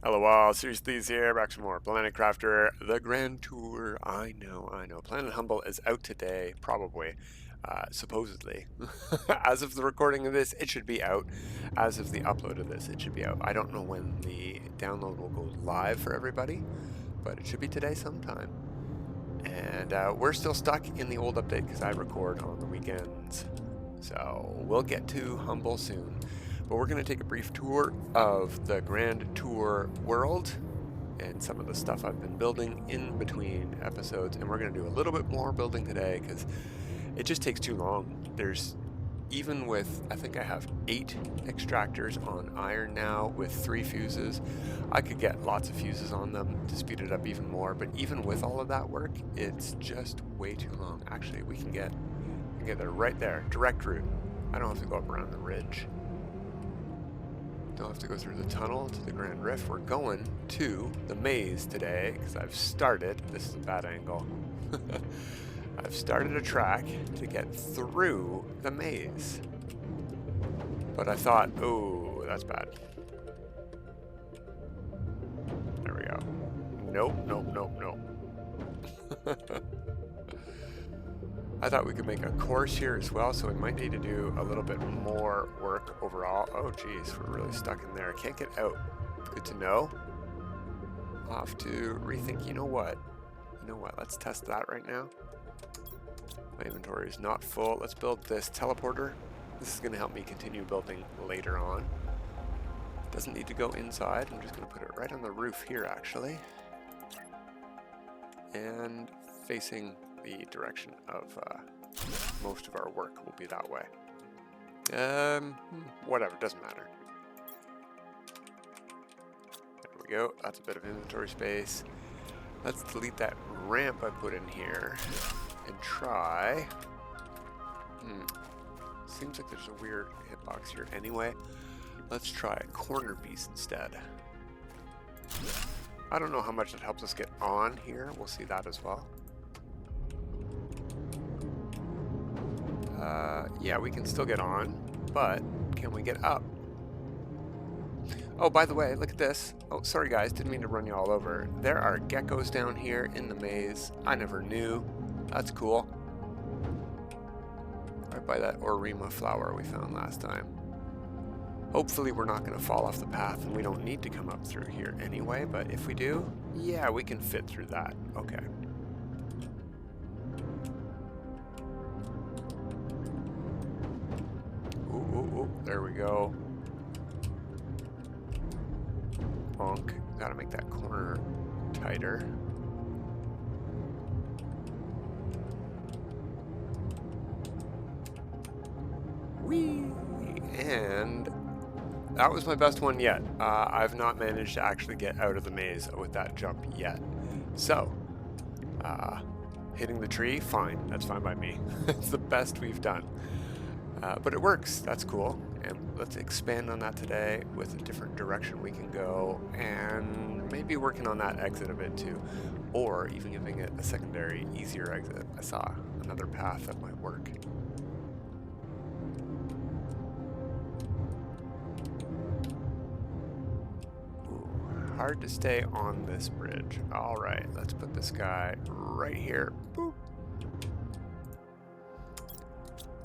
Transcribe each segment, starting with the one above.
Hello all, Series Thieves here, back some more Planet Crafter, the Grand Tour. I know. Planet Humble is out today, probably, supposedly. As of the recording of this, it should be out. As of the upload of this, it should be out. I don't know when the download will go live for everybody, but it should be today sometime. And we're still stuck in the old update because I record on the weekends. So we'll get to Humble soon. But we're going to take a brief tour of the Grand Tour world and some of the stuff I've been building in between episodes. And we're going to do a little bit more building today because it just takes too long. Even with, I think I have 8 extractors on iron now with 3 fuses. I could get lots of fuses on them to speed it up even more. But even with all of that work, it's just way too long. Actually, we can get there right there, direct route. I don't have to go up around the ridge. Don't have to go through the tunnel to the Grand Rift. We're going to the maze today because I've started, this is a bad angle, I've started a track to get through the maze. But I thought, oh, that's bad. There we go. Nope. I thought we could make a course here as well, so we might need to do a little bit more work overall. Oh geez, we're really stuck in there. Can't get out. Good to know. I'll have to rethink. You know what? Let's test that right now. My inventory is not full. Let's build this teleporter. This is going to help me continue building later on. It doesn't need to go inside. I'm just going to put it right on the roof here, actually. And facing the direction of most of our work will be that way. Whatever, doesn't matter. There we go. That's a bit of inventory space. Let's delete that ramp I put in here and try. Seems like there's a weird hitbox here anyway. Let's try a corner piece instead. I don't know how much it helps us get on here. We'll see that as well. Yeah, we can still get on, but can we get up? Oh, by the way, look at this. Oh, sorry guys, didn't mean to run you all over. There are geckos down here in the maze. I never knew. That's cool. Right by that Orima flower we found last time. Hopefully we're not going to fall off the path and we don't need to come up through here anyway, but if we do, yeah, we can fit through that. Okay. Ooh, there we go. Bonk. Gotta make that corner tighter. Whee! And that was my best one yet. I've not managed to actually get out of the maze with that jump yet. So, hitting the tree, fine. That's fine by me. It's the best we've done. But it works. That's cool. And let's expand on that today with a different direction we can go, and maybe working on that exit a bit too, or even giving it a secondary, easier exit. I saw another path that might work. Ooh, hard to stay on this bridge. All right, let's put this guy right here. Boop.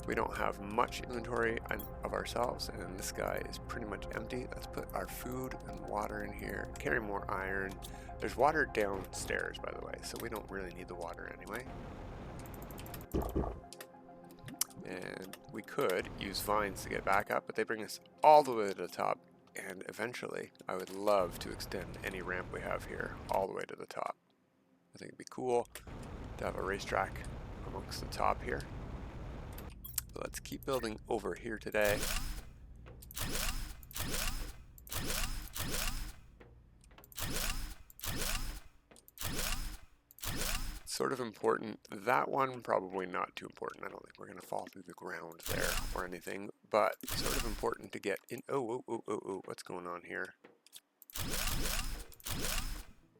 We don't have much inventory of ourselves, and this guy is pretty much empty. Let's put our food and water in here. Carry more iron. There's water downstairs, by the way, so we don't really need the water anyway. And we could use vines to get back up, but they bring us all the way to the top. And eventually, I would love to extend any ramp we have here all the way to the top. I think it'd be cool to have a racetrack amongst the top here. Let's keep building over here today. Sort of important. That one, probably not too important. I don't think we're going to fall through the ground there or anything, but sort of important to get in. Oh, what's going on here?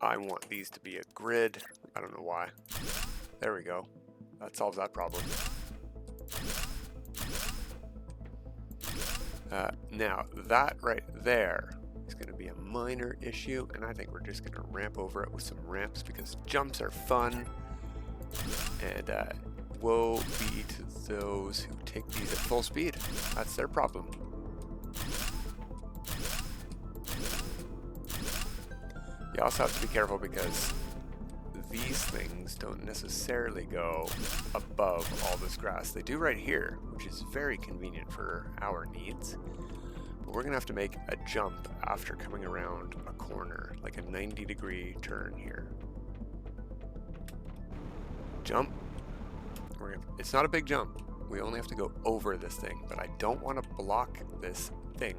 I want these to be a grid. I don't know why. There we go. That solves that problem. Now, that right there is going to be a minor issue, and I think we're just going to ramp over it with some ramps because jumps are fun. And woe be to those who take these at full speed. That's their problem. You also have to be careful because these things don't necessarily go above all this grass. They do right here, which is very convenient for our needs. But we're going to have to make a jump after coming around a corner, like a 90-degree turn here. Jump. It's not a big jump. We only have to go over this thing, but I don't want to block this thing.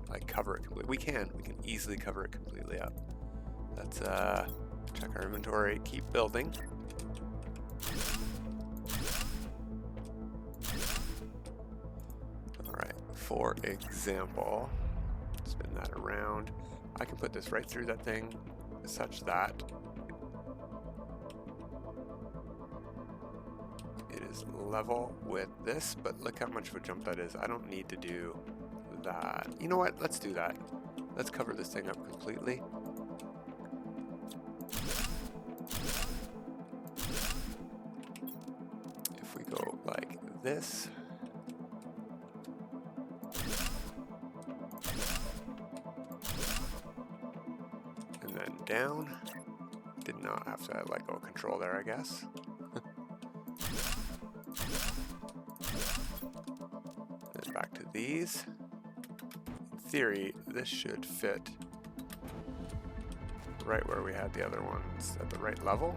Like cover it completely. We can easily cover it completely up. Let's check our inventory, keep building. All right, for example, spin that around. I can put this right through that thing such that it is level with this, but look how much of a jump that is. I don't need to do that. You know what? Let's do that. Let's cover this thing up completely. If we go like this, and then down. Did not have to let go of control there, I guess. Then back to these. In theory, this should fit right where we had the other ones at the right level.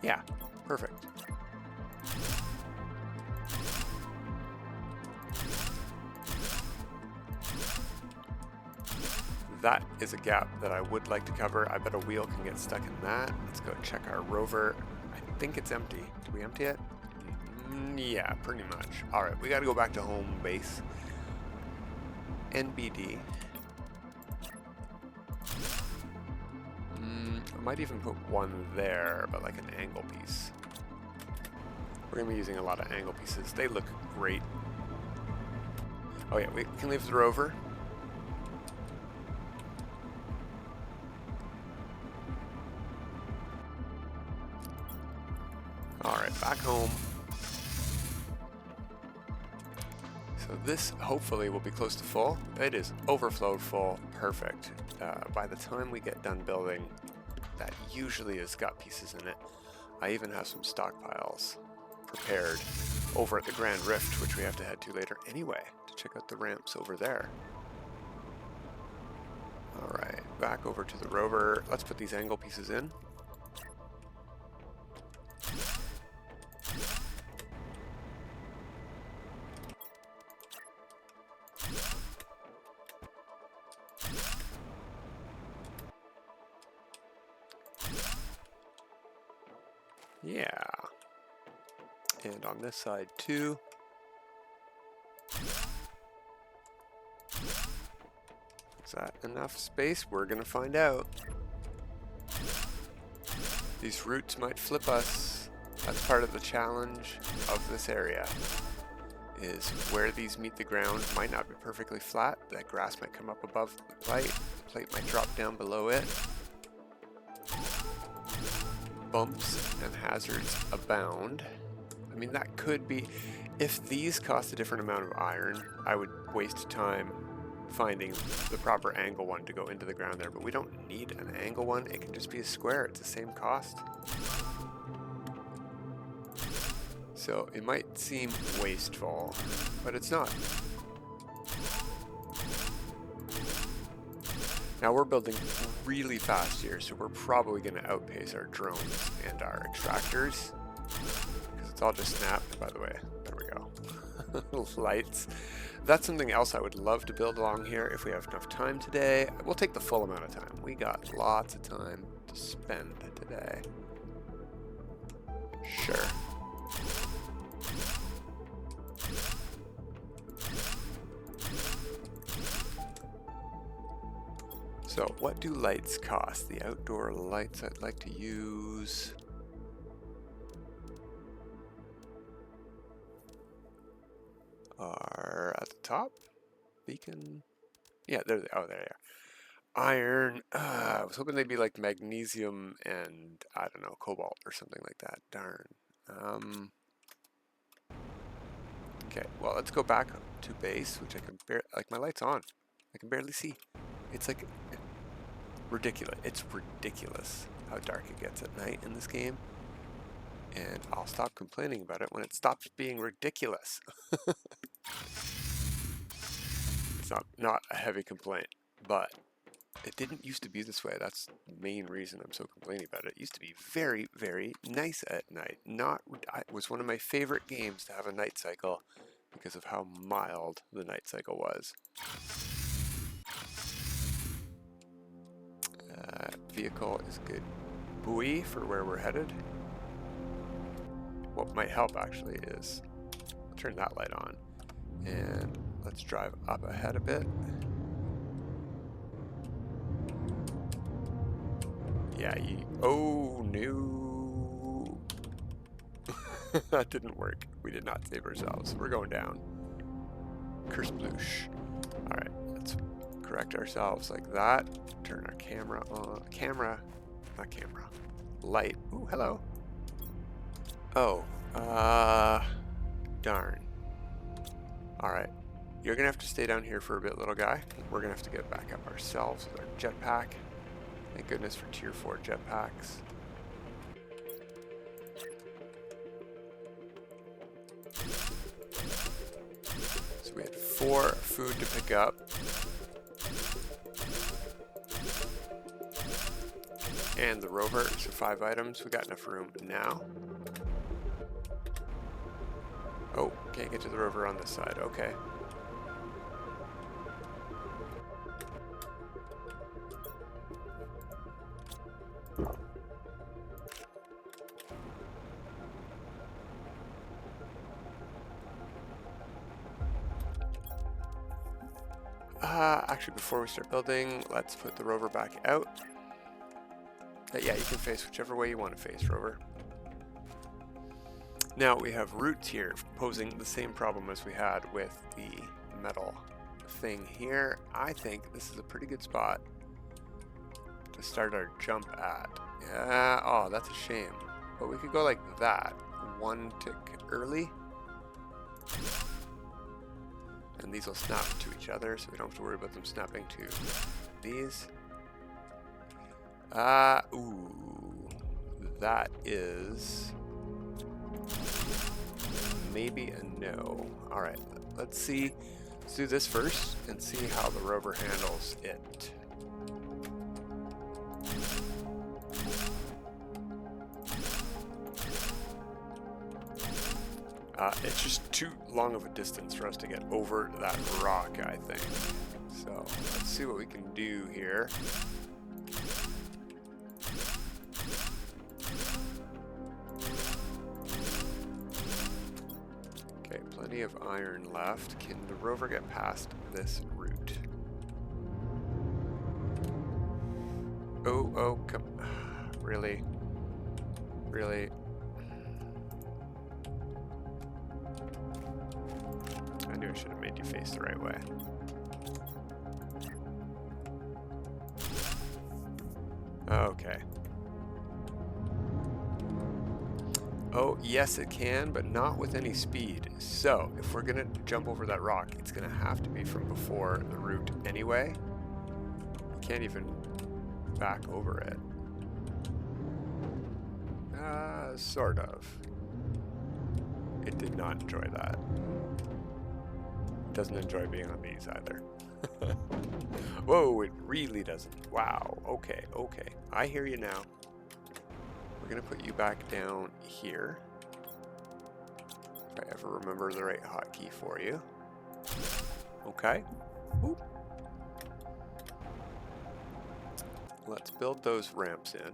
Yeah, perfect. That is a gap that I would like to cover. I bet a wheel can get stuck in that. Let's go check our rover. I think it's empty. Did we empty it? Yeah, pretty much. All right, we got to go back to home base. NBD. I might even put one there, but like an angle piece. We're going to be using a lot of angle pieces. They look great. Oh yeah, we can leave the rover. Alright, back home. So this hopefully will be close to full. It is overflowed full. Perfect. By the time we get done building, that usually has got pieces in it. I even have some stockpiles prepared over at the Grand Rift, which we have to head to later anyway, to check out the ramps over there. Alright, back over to the rover. Let's put these angle pieces in. Yeah. And on this side too. Is that enough space? We're gonna find out. These roots might flip us. That's part of the challenge of this area. Is where these meet the ground might not be perfectly flat. That grass might come up above the plate. The plate might drop down below it. Bumps and hazards abound. I mean, that could be, if these cost a different amount of iron, I would waste time finding the proper angle one to go into the ground there, but we don't need an angle one. It can just be a square. It's the same cost. So it might seem wasteful, but it's not. Now we're building really fast here, so we're probably going to outpace our drones and our extractors. Because it's all just snapped, by the way. There we go. Lights. That's something else I would love to build along here if we have enough time today. We'll take the full amount of time. We got lots of time to spend today. Sure. So what do lights cost? The outdoor lights I'd like to use. Are at the top. beacon? Yeah, there they, oh, there they are. Iron. I was hoping they'd be like magnesium and, I don't know, cobalt or something like that. Darn. Okay, well, let's go back to base, which I can barely, like, my light's on. I can barely see. It's like ridiculous. It's ridiculous how dark it gets at night in this game. And I'll stop complaining about it when it stops being ridiculous. It's not a heavy complaint, but it didn't used to be this way. That's the main reason I'm so complaining about it. It used to be very, very nice at night. It was one of my favorite games to have a night cycle because of how mild the night cycle was. Vehicle is good. Buoy for where we're headed. What might help actually is I'll turn that light on and let's drive up ahead a bit. Yeah, oh no. That didn't work. We did not save ourselves. We're going down. Curse bloosh. Alright, let's correct ourselves like that. Turn our camera on. Not camera. Light. Ooh, hello. Oh, darn. Alright. You're gonna have to stay down here for a bit, little guy. We're gonna have to get back up ourselves with our jetpack. Thank goodness for tier 4 jetpacks. So we had 4 food to pick up. And the rover, so 5 items. We got enough room now. Oh, can't get to the rover on this side. Okay. Actually, before we start building, let's put the rover back out. Yeah, you can face whichever way you want to face, rover. Now we have roots here posing the same problem as we had with the metal thing here. I think this is a pretty good spot to start our jump at. Yeah, oh, that's a shame. But we could go like that, 1 tick early. And these will snap to each other, so we don't have to worry about them snapping to these. Ooh, that is maybe a no. All right, let's see. Let's do this first and see how the rover handles it. It's just too long of a distance for us to get over that rock, I think. So let's see what we can do here. Okay, plenty of iron left. Can the rover get past this route? Oh, come. Really? Really? I knew I should have made you face the right way. Okay. Oh, yes it can, but not with any speed. So, if we're gonna jump over that rock, it's gonna have to be from before the route anyway. We can't even back over it. Sort of. It did not enjoy that. Doesn't enjoy being on these either. Whoa, it really doesn't. Wow, okay. I hear you now. We're gonna put you back down here. If I ever remember the right hotkey for you. Okay. Whoop. Let's build those ramps in.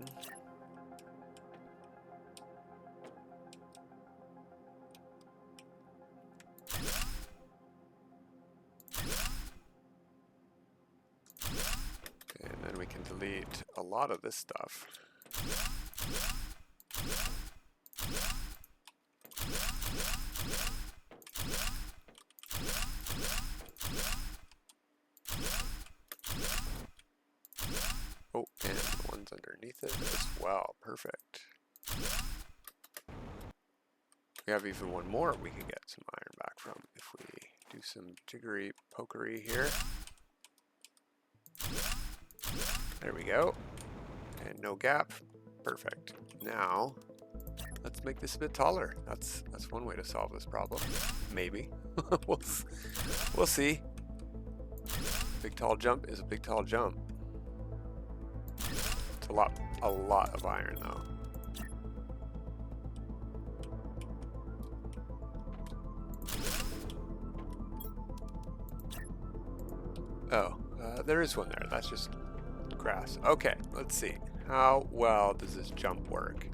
And then we can delete a lot of this stuff. irons underneath it as well. Perfect. We have even one more we can get some iron back from if we do some jiggery pokery here. There we go. And no gap. Perfect. Now, let's make this a bit taller. That's one way to solve this problem. Maybe. we'll see. Big tall jump is a big tall jump. It's a lot of iron though. Oh, there is one there. That's just grass. Okay, let's see. How well does this jump work?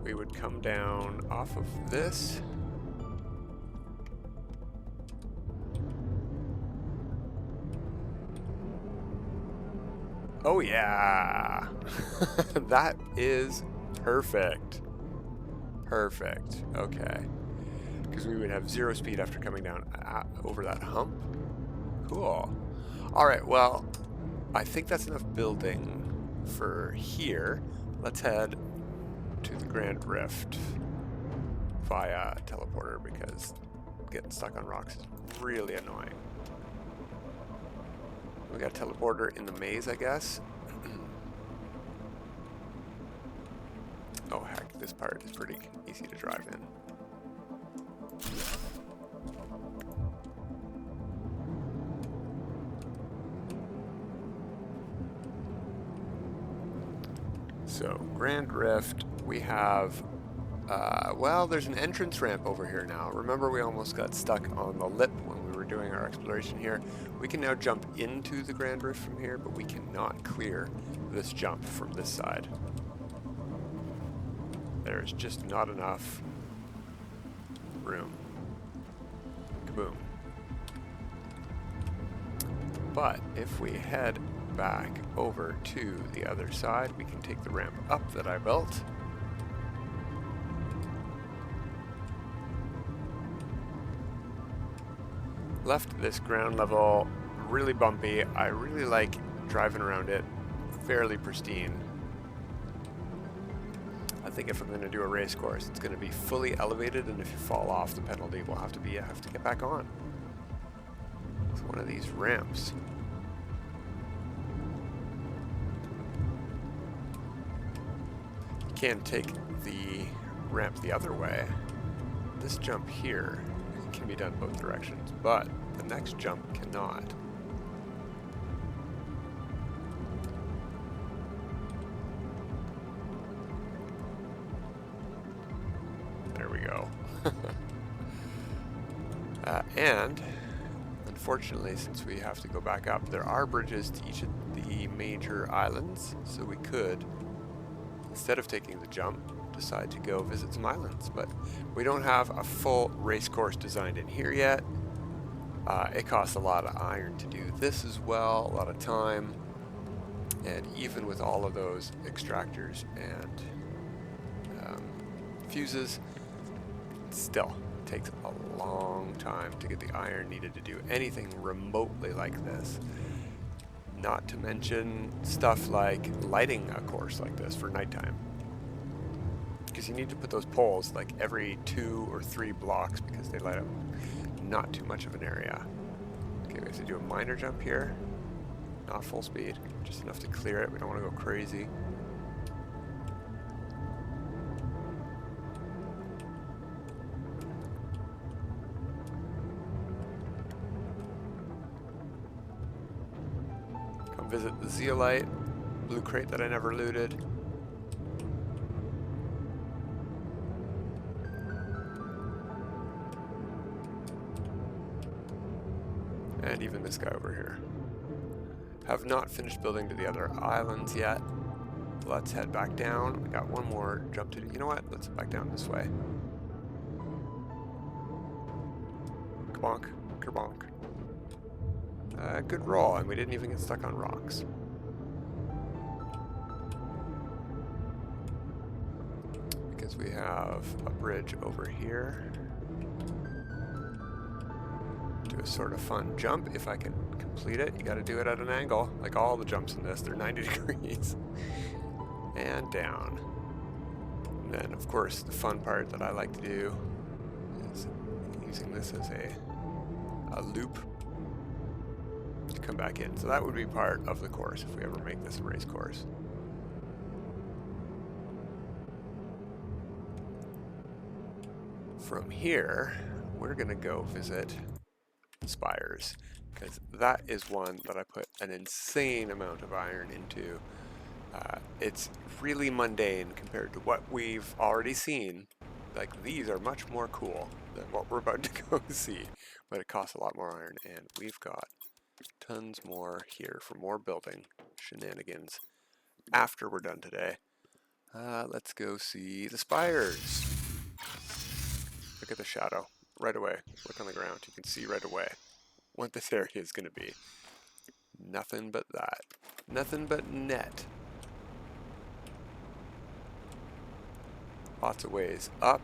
We would come down off of this. Oh yeah! That is perfect. Perfect. Okay. Because we would have 0 speed after coming down over that hump. Cool. Alright, well, I think that's enough building for here. Let's head to the Grand Rift via teleporter because getting stuck on rocks is really annoying. We got a teleporter in the maze, I guess. Oh heck, this part is pretty easy to drive in. So, Grand Rift, we have, well, there's an entrance ramp over here now. Remember we almost got stuck on the lip when we were doing our exploration here. We can now jump into the Grand Rift from here, but we cannot clear this jump from this side. There's just not enough room. Kaboom. But if we head back over to the other side, we can take the ramp up that I built. Left this ground level really bumpy. I really like driving around it. Fairly pristine. I think if I'm going to do a race course, it's going to be fully elevated, and if you fall off, the penalty will have to be have to get back on. It's one of these ramps. You can take the ramp the other way. This jump here can be done both directions, but the next jump cannot. There we go. And unfortunately, since we have to go back up, there are bridges to each of the major islands, so we could, instead of taking the jump, decide to go visit some islands. But we don't have a full race course designed in here yet. It costs a lot of iron to do this as well, a lot of time, and even with all of those extractors and fuses, still takes a long time to get the iron needed to do anything remotely like this. Not to mention stuff like lighting a course like this for nighttime. Because you need to put those poles like every 2 or 3 blocks because they light up not too much of an area. Okay, we have to do a minor jump here. Not full speed, just enough to clear it. We don't want to go crazy. Come visit the zeolite, blue crate that I never looted. And even this guy over here. Have not finished building to the other islands yet. Let's head back down. We got one more jump to do. You know what? Let's head back down this way. Kabonk, kerbonk. Good roll, and we didn't even get stuck on rocks. Because we have a bridge over here. Do a sort of fun jump if I can complete it. You got to do it at an angle, like all the jumps in this. They're 90 degrees. And down. And then, of course, the fun part that I like to do is using this as a loop to come back in. So that would be part of the course if we ever make this a race course. From here, we're going to go visit Spires, because that is one that I put an insane amount of iron into. It's really mundane compared to what we've already seen. Like, these are much more cool than what we're about to go see, but it costs a lot more iron, and we've got tons more here for more building shenanigans after we're done today. Let's go see the Spires. Look at the shadow right away. Look on the ground. You can see right away what this area is going to be. Nothing but that. Nothing but net. Lots of ways up.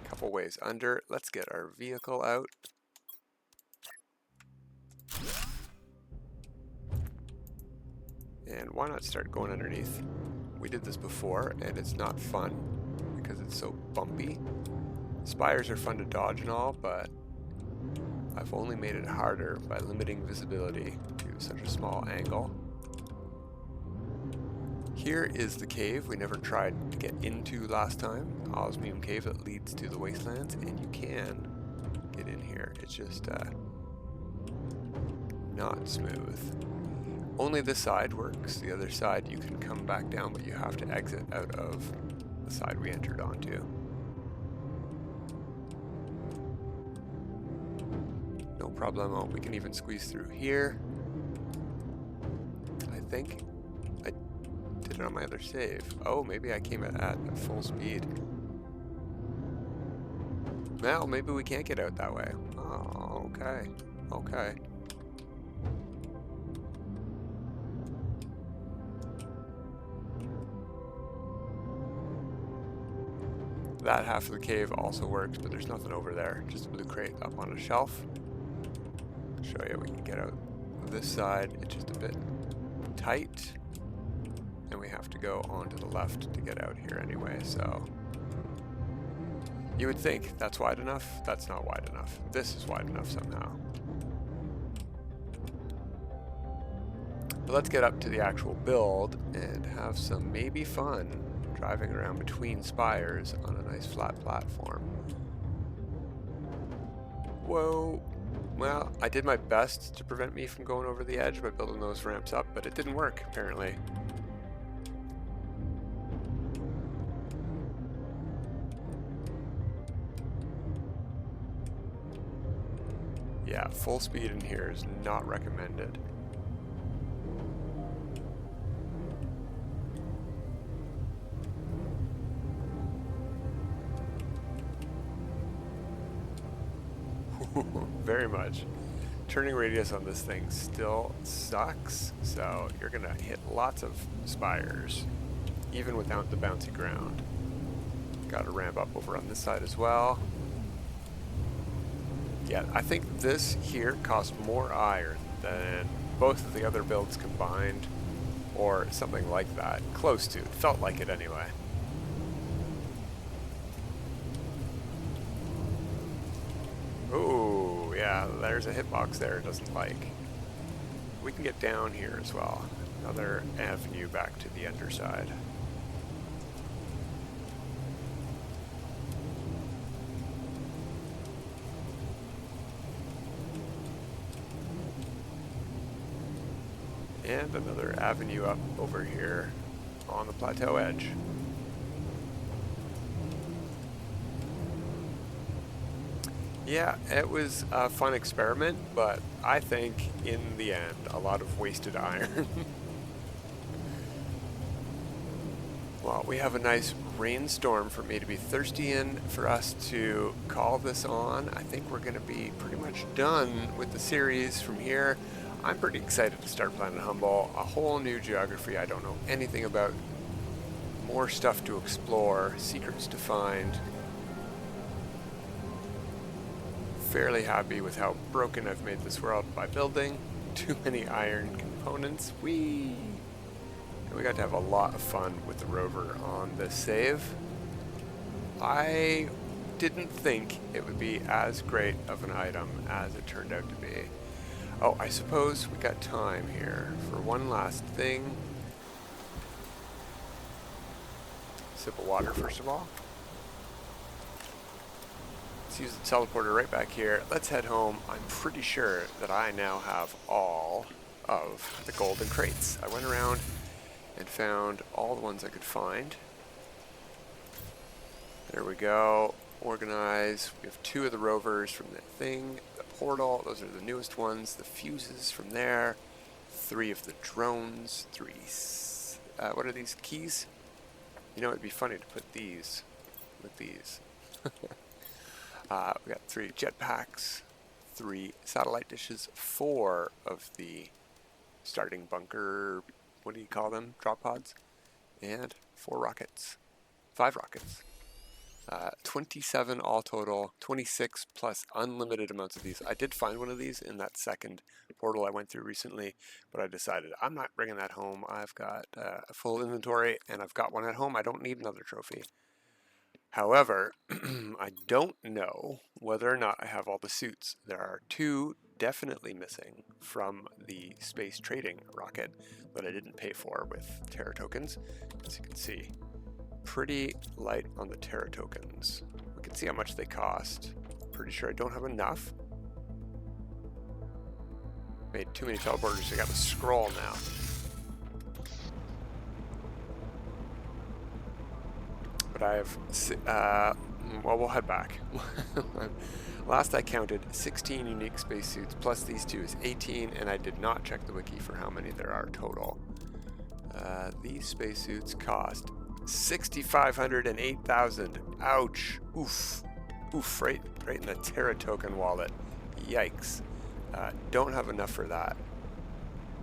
A couple ways under. Let's get our vehicle out. And why not start going underneath? We did this before, and it's not fun because it's so bumpy. Spires are fun to dodge and all, but I've only made it harder by limiting visibility to such a small angle. Here is the cave we never tried to get into last time. Osmium cave that leads to the wastelands, and you can get in here. It's just not smooth. Only this side works. The other side you can come back down, but you have to exit out of the side we entered onto. No problemo. We can even squeeze through here. I think I did it on my other save. Oh, maybe I came at full speed. Well, maybe we can't get out that way. Oh, okay. Okay. That half of the cave also works, but there's nothing over there. Just a blue crate up on a shelf. Show you we can get out this side. It's just a bit tight, and we have to go onto the left to get out here anyway. So you would think that's wide enough. That's not wide enough. This is wide enough somehow. But let's get up to the actual build and have some maybe fun driving around between spires on a nice flat platform. Whoa. Well, I did my best to prevent me from going over the edge by building those ramps up, but it didn't work, apparently. Yeah, full speed in here is not recommended. Very much. Turning radius on this thing still sucks, so you're gonna hit lots of spires, even without the bouncy ground. Got to ramp up over on this side as well. Yeah, I think this here cost more iron than both of the other builds combined, or something like that. Close to. It felt like it anyway. Ooh, yeah, there's a hitbox there it doesn't like. We can get down here as well. Another avenue back to the underside. And another avenue up over here on the plateau edge. Yeah, it was a fun experiment, but I think in the end, a lot of wasted iron. Well, we have a nice rainstorm for me to be thirsty in, for us to call this on. I think we're going to be pretty much done with the series from here. I'm pretty excited to start Planet Humble, a whole new geography I don't know anything about, more stuff to explore, secrets to find. fairly happy with how broken I've made this world by building. Too many iron components. Whee! And we got to have a lot of fun with the rover on this save. I didn't think it would be as great of an item as it turned out to be. Oh, I suppose we got time here for one last thing. Sip of water first of all. Let's use the teleporter right back here. Let's head home. I'm pretty sure that I now have all of the golden crates. I went around and found all the ones I could find. There we go. Organize. We have 2 of the rovers from that thing. The portal, those are the newest ones. The fuses from there. 3 of the drones. 3. What are these keys? You know, it'd be funny to put these with these. We got 3 jetpacks, 3 satellite dishes, 4 of the starting bunker, what do you call them, drop pods, and 4 rockets, 5 rockets. 27 all total, 26 plus unlimited amounts of these. I did find one of these in that second portal I went through recently, but I decided I'm not bringing that home. I've got a full inventory, and I've got one at home. I don't need another trophy. However, I don't know whether or not I have all the suits. There are 2 definitely missing from the space trading rocket that I didn't pay for with Terra tokens. As you can see, pretty light on the Terra tokens. We can see how much they cost. Pretty sure I don't have enough. Made too many teleporters, I got to scroll now. But I have, well, we'll head back. Last I counted, 16 unique spacesuits, plus these 2 is 18, and I did not check the wiki for how many there are total. These spacesuits cost 6,500 and 8,000. Ouch. Oof. Oof, right in the Terra token wallet. Yikes. Don't have enough for that.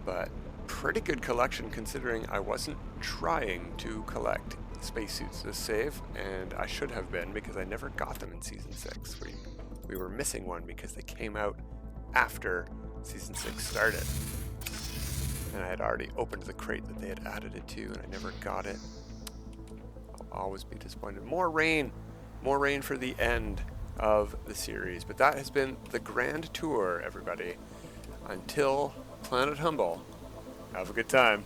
But pretty good collection considering I wasn't trying to collect spacesuits this save, and I should have been because I never got them in Season 6. We were missing one because they came out after Season 6 started. And I had already opened the crate that they had added it to, and I never got it. I'll always be disappointed. More rain for the end of the series. But that has been the grand tour, everybody. Until Planet Humble, have a good time.